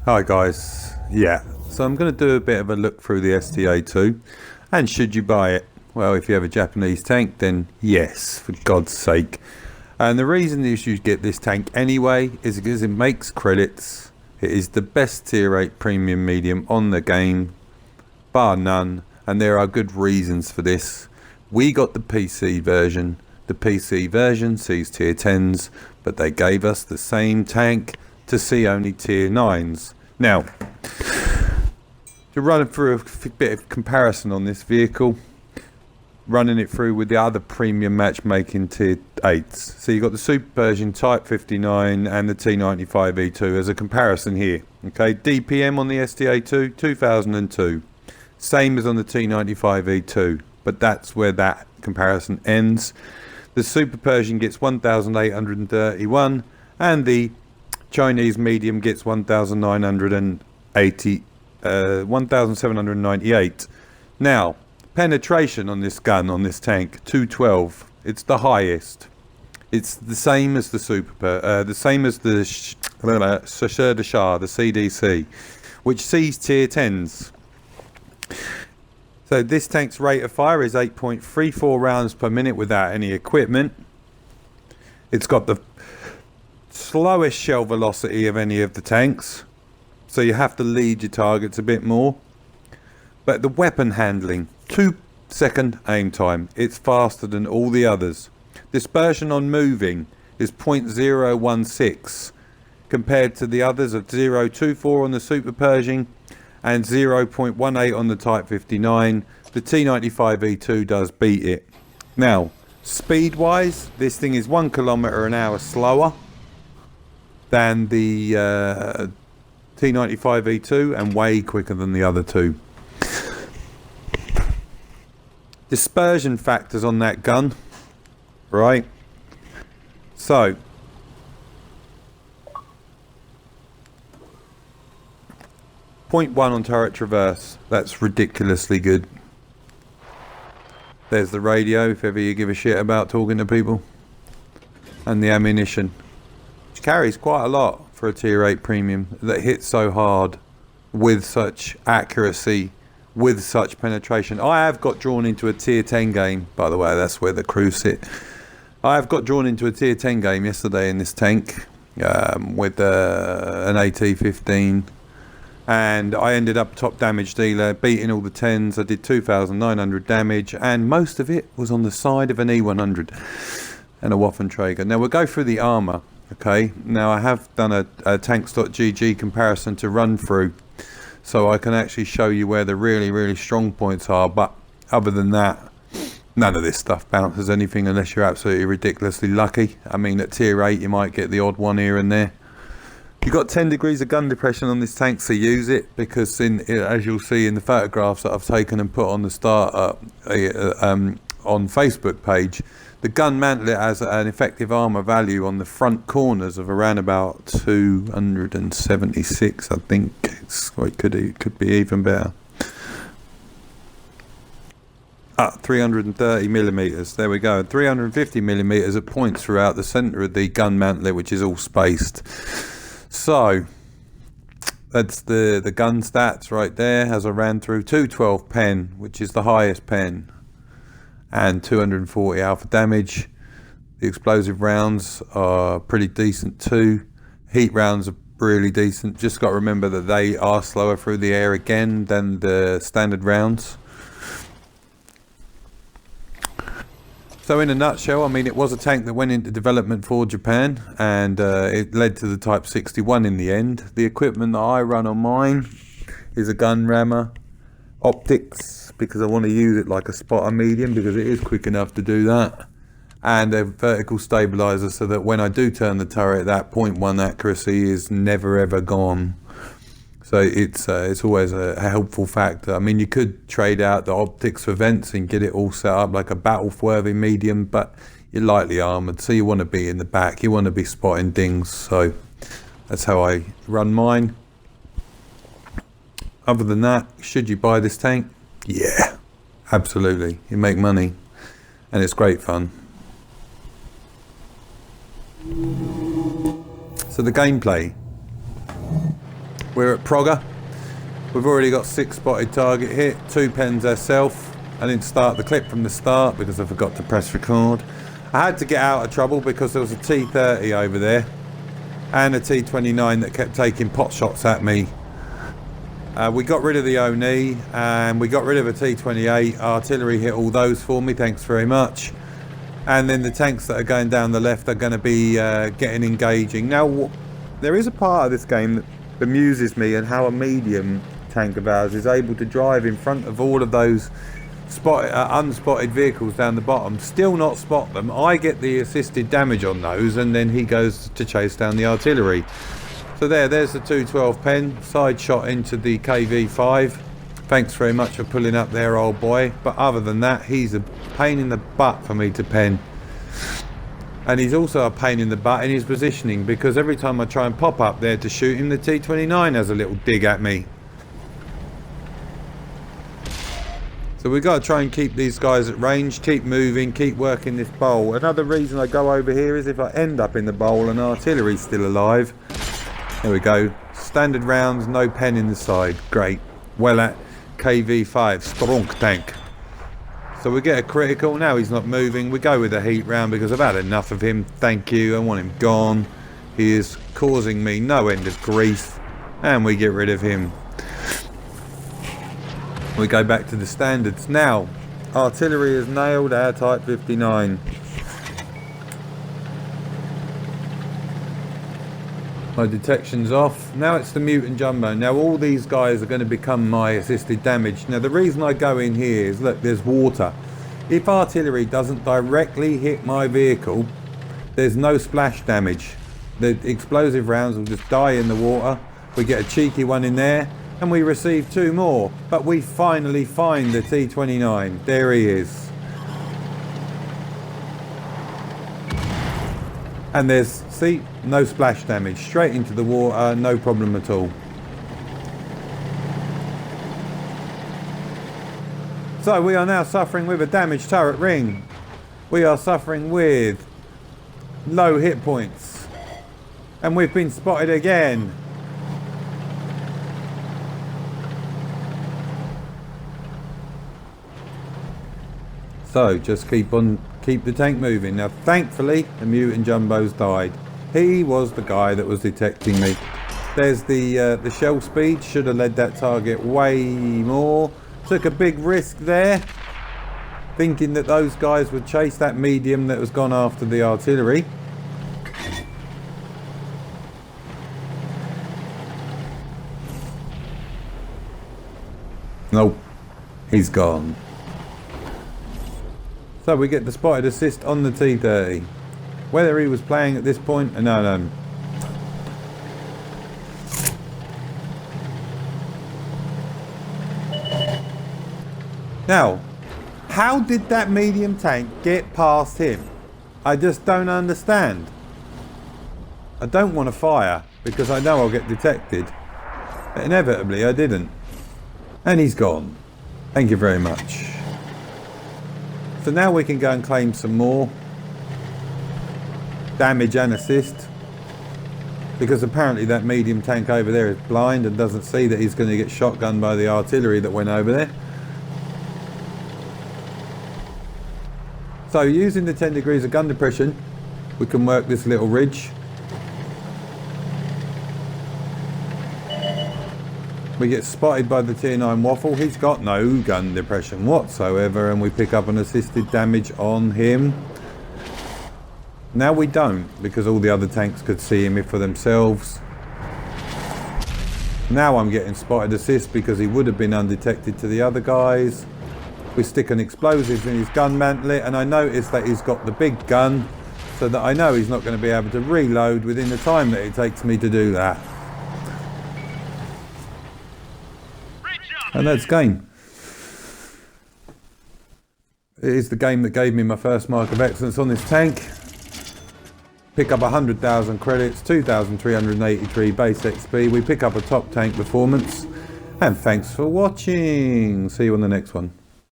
Hi guys, yeah, so I'm going to do a bit of a look through the STA2 and should you buy it? Well, if you have a Japanese tank, then yes, for God's sake. And the reason you should get this tank anyway is because it makes credits. It is the best tier 8 premium medium on the game, bar none, and there are good reasons for this. We got the PC version. The PC version sees tier 10s, but they gave us the same tank to see only tier 9s. Now, to run through a bit of comparison on this vehicle, running it through with the other premium matchmaking tier 8s. So you've got the Super Persian Type 59 and the T95 E2 as a comparison here. Okay, DPM on the STA2, 2002. Same as on the T95 E2, but that's where that comparison ends. The Super Persian gets 1,831 and the Chinese medium gets 1,798. Now, penetration on this gun, on this tank, 212. It's the highest. It's the same as the the Shah de Shah, the CDC, which sees tier 10s. So this tank's rate of fire is 8.34 rounds per minute without any equipment. It's got the slowest shell velocity of any of the tanks, so you have to lead your targets a bit more. But the weapon handling, 2-second aim time, it's faster than all the others. Dispersion on moving is 0.016 compared to the others of 0.24 on the Super Pershing and 0.18 on the Type 59. The T95 E2 does beat it. Now, speed wise, this thing is 1 kilometre an hour slower than the T95 E2 and way quicker than the other two. Dispersion factors on that gun, right? So, .1 on turret traverse, that's ridiculously good. There's the radio, if ever you give a shit about talking to people. And the ammunition, which carries quite a lot for a tier 8 premium that hits so hard with such accuracy, with such penetration. I have got drawn into a tier 10 game, by the way, that's where the crew sit. I have got drawn into a tier 10 game yesterday in this tank with an AT-15, and I ended up top damage dealer, beating all the 10s. I did 2,900 damage, and most of it was on the side of an E100 and a Waffenträger. Now we'll go through the armour. Okay, now I have done a Tanks.gg comparison to run through, so I can actually show you where the really strong points are, but other than that, none of this stuff bounces anything unless you're absolutely ridiculously lucky. I mean, at tier 8 you might get the odd one here and there. You've got 10 degrees of gun depression on this tank, so use it, because as you'll see in the photographs that I've taken and put on the on Facebook page, the gun mantlet has an effective armour value on the front corners of around about 276, I think. It could be even better. 330 millimeters, there we go. 350 millimeters at points throughout the centre of the gun mantlet, which is all spaced. So that's the gun stats right there as I ran through. 212 pen, which is the highest pen, and 240 alpha damage. The explosive rounds are pretty decent too. Heat rounds are really decent. Just got to remember that they are slower through the air again than the standard rounds. So in a nutshell, I mean, it was a tank that went into development for Japan, and it led to the Type 61 in the end. The equipment that I run on mine is a gun rammer, optics, because I want to use it like a spotter medium, because it is quick enough to do that, and a vertical stabilizer, so that when I do turn the turret, that 0.1 accuracy is never ever gone. So it's always a helpful factor. I mean, you could trade out the optics for vents and get it all set up like a battle-worthy medium, but you're lightly armoured, so you want to be in the back. You want to be spotting dings. So that's how I run mine. Other than that, should you buy this tank? Yeah, absolutely. You make money, and it's great fun. So the gameplay. We're at Progger. We've already got 6 spotted target hit, 2 pens ourselves. I didn't start the clip from the start because I forgot to press record. I had to get out of trouble because there was a T30 over there and a T29 that kept taking pot shots at me. We got rid of the Oni and we got rid of a T28. Artillery hit all those for me, thanks very much. And then the tanks that are going down the left are going to be getting engaging. Now, there is a part of this game that bemuses me, and how a medium tank of ours is able to drive in front of all of those unspotted vehicles down the bottom, still not spot them. I get the assisted damage on those, and then he goes to chase down the artillery. So there's the 212 pen, side shot into the KV5. Thanks very much for pulling up there, old boy. But other than that, he's a pain in the butt for me to pen. And he's also a pain in the butt in his positioning, because every time I try and pop up there to shoot him, the T29 has a little dig at me. So we've got to try and keep these guys at range, keep moving, keep working this bowl. Another reason I go over here is if I end up in the bowl and artillery's still alive. There we go. Standard rounds, no pen in the side. Great. Well at KV5, strong tank. So we get a critical. Now he's not moving. We go with a heat round because I've had enough of him. Thank you. I want him gone. He is causing me no end of grief. And we get rid of him. We go back to the standards. Now, artillery has nailed our Type 59. My detection's off. Now it's the mutant jumbo. Now all these guys are going to become my assisted damage. Now the reason I go in here is, look, there's water. If artillery doesn't directly hit my vehicle, there's no splash damage. The explosive rounds will just die in the water. We get a cheeky one in there and we receive 2 more. But we finally find the T29. There he is. And there's, see, no splash damage, straight into the water, no problem at all. So we are now suffering with a damaged turret ring. We are suffering with low hit points. And we've been spotted again. So just keep the tank moving. Now thankfully the mutant jumbos died. He was the guy that was detecting me. There's the shell speed. Should have led that target way more. Took a big risk there, thinking that those guys would chase that medium that was gone after the artillery. Nope, he's gone. So we get the spotted assist on the T30. Whether he was playing at this point, no. Now, how did that medium tank get past him? I just don't understand. I don't want to fire because I know I'll get detected. But inevitably I didn't. And he's gone. Thank you very much. So now we can go and claim some more damage and assist, because apparently that medium tank over there is blind and doesn't see that he's going to get shotgunned by the artillery that went over there. So using the 10 degrees of gun depression, we can work this little ridge. We get spotted by the Tier 9 Waffle. He's got no gun depression whatsoever, and we pick up an assisted damage on him. Now we don't, because all the other tanks could see him for themselves. Now I'm getting spotted assist because he would have been undetected to the other guys. We stick an explosive in his gun mantlet, and I notice that he's got the big gun, so that I know he's not going to be able to reload within the time that it takes me to do that. And that's game. It is the game that gave me my first mark of excellence on this tank. Pick up 100,000 credits, 2,383 base XP. We pick up a top tank performance. And thanks for watching. See you on the next one.